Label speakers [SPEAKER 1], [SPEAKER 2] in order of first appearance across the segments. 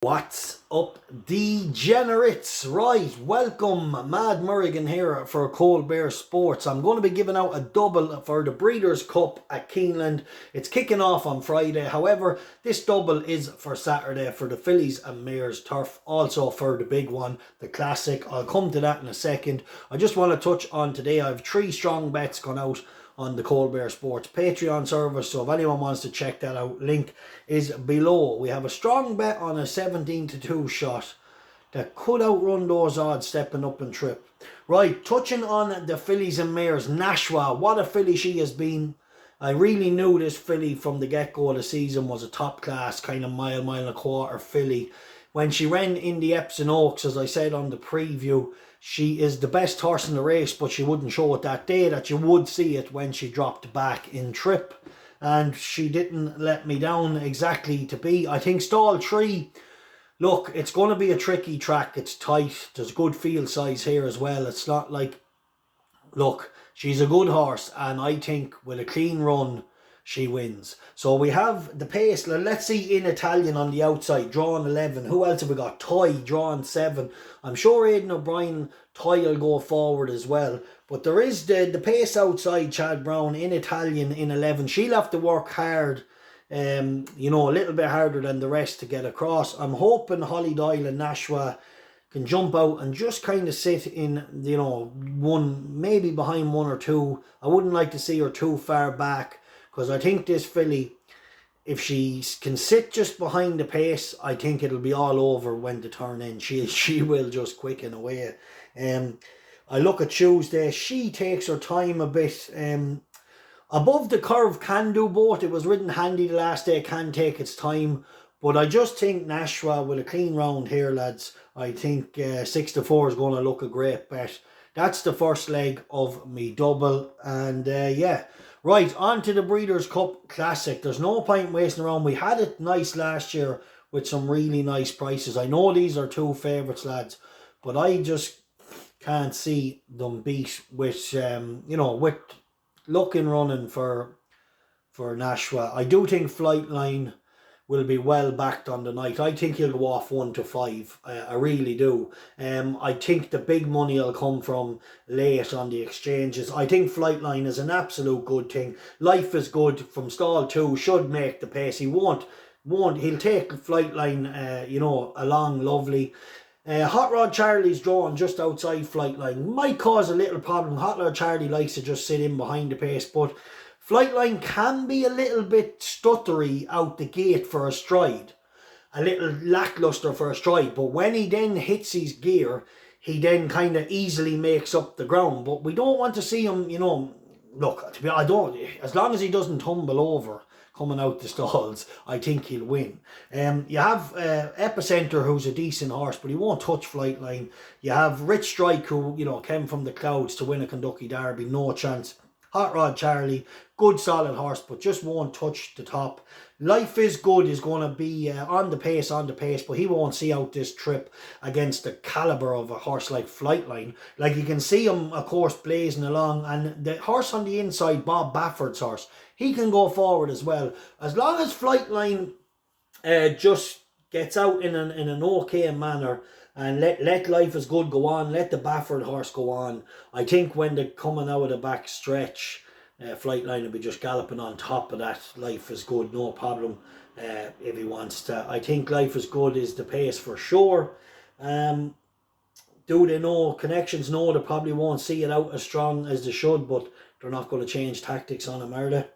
[SPEAKER 1] What's up, degenerates? Right, welcome, Mad Merrigan here for Cold Bear Sports. I'm going to be giving out a double for the Breeders' Cup at Keenland. It's kicking off on Friday. However, this double is for Saturday for the Fillys and Mare Turf. Also for the big one, the Classic. I'll come to that in a second. I just want to touch on today. I have 3 strong bets gone out on the Cold Bear Sports Patreon service, so if anyone wants to check that out, link is below. We have a strong bet on a 17-2 shot that could outrun those odds stepping up in trip. Right, touching on the Fillys and Mares, Nashwa, what a filly she has been. I really knew this filly from the get-go of the season was a top-class kind of mile and a quarter filly. When she ran in the Epsom Oaks, as I said on the preview, she is the best horse in the race, but she wouldn't show it that day. That you would see it when she dropped back in trip. And she didn't let me down exactly to be. I think stall 3, look, it's going to be a tricky track. It's tight. There's good field size here as well. It's not like, look, she's a good horse. And I think with a clean run, she wins. So we have the pace. Let's see in Italian on the outside, drawing 11. Who else have we got? Toy drawing 7. I'm sure Aidan O'Brien, Toy will go forward as well. But there is the pace outside, Chad Brown in Italian in 11. She'll have to work hard, a little bit harder than the rest to get across. I'm hoping Holly Doyle and Nashwa can jump out and just kind of sit in, one, maybe behind 1 or 2. I wouldn't like to see her too far back, because I think this filly, if she can sit just behind the pace, I think it'll be all over when the turn ends. She will just quicken away. I look at Tuesday, she takes her time a bit. Above the curve can do both. It was ridden handy the last day, can take its time. But I just think Nashwa with a clean round here, lads. I think 6-4 is going to look a great bet. That's the first leg of me double. And yeah. Right, on to the Breeders' Cup Classic. There's no point wasting around. We had it nice last year with some really nice prices. I know these are 2 favourites, lads, but I just can't see them beat with, with looking running for Nashwa. I do think Flightline will be well backed on the night. I think he'll go off 1-5. I really do. I think the big money will come from late on the exchanges. I think Flightline is an absolute good thing. Life is good from stall 2. Should make the pace. He won't. He'll take Flightline, along lovely. Hot Rod Charlie's drawn just outside Flightline. Might cause a little problem. Hot Rod Charlie likes to just sit in behind the pace, but Flightline can be a little bit stuttery out the gate for a stride. A little lackluster for a stride. But when he then hits his gear, he then kind of easily makes up the ground. But we don't want to see him, look, as long as he doesn't tumble over coming out the stalls, I think he'll win. You have Epicenter, who's a decent horse, but he won't touch Flightline. You have Rich Strike, who, came from the clouds to win a Kentucky Derby, no chance. Hot Rod Charlie, good solid horse, but just won't touch the top. Life is Good is going to be on the pace, but he won't see out this trip against the calibre of a horse like Flightline. Like, you can see him, of course, blazing along, and the horse on the inside, Bob Bafford's horse, he can go forward as well. As long as Flightline just gets out in an okay manner, and let Life is Good go on, let the Bafford horse go on. I think when they're coming out of the back stretch, Flightline will be just galloping on top of that. Life is Good, no problem, if he wants to. I think Life is Good is the pace for sure. Do they know? Connections know they probably won't see it out as strong as they should, but they're not going to change tactics on him, are they?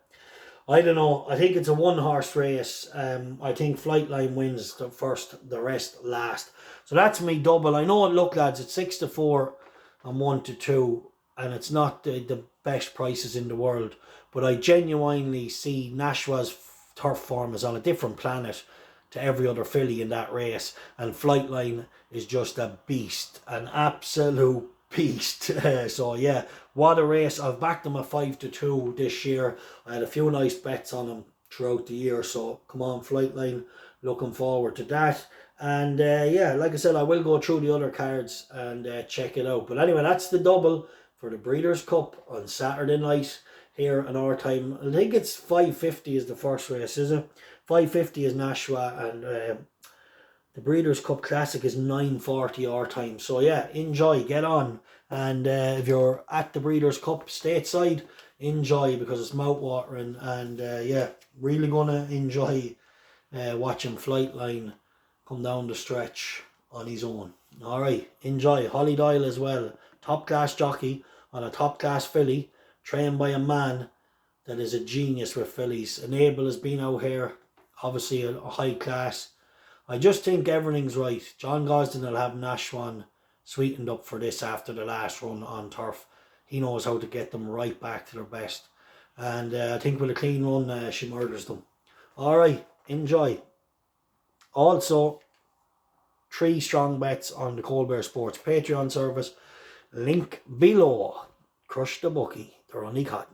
[SPEAKER 1] I don't know. I think it's a 1-horse race. I think Flightline wins the first, the rest last. So that's me double. I know, look, lads, it's 6-4 and 1-2, and it's not the best prices in the world. But I genuinely see Nashwa's turf form is on a different planet to every other filly in that race, and Flightline is just a beast, an absolute beast. So yeah, what a race. I've backed him at 5-2 this year. I had a few nice bets on him throughout the year, so come on, Flightline, looking forward to that. And yeah, like I said, I will go through the other cards and check it out. But anyway, that's the double for the Breeders' Cup on Saturday night here in our time. I think it's 5:50 is the first race, is it? 5:50 is Nashwa, and The Breeders' Cup Classic is 9:40 our time. So yeah, enjoy, get on. And if you're at the Breeders' Cup stateside, enjoy, because it's mouth-watering. And yeah, really gonna enjoy watching Flightline come down the stretch on his own. Alright, enjoy. Holly Doyle as well. Top class jockey on a top class filly, trained by a man that is a genius with fillies. And Abel has been out here, obviously a high class. I just think everything's right. John Gosden will have Nashwa sweetened up for this after the last run on turf. He knows how to get them right back to their best. And I think with a clean run, she murders them. Alright, enjoy. Also, 3 strong bets on the Cold Bear Sports Patreon service. Link below. Crush the bookie. They're only cotton.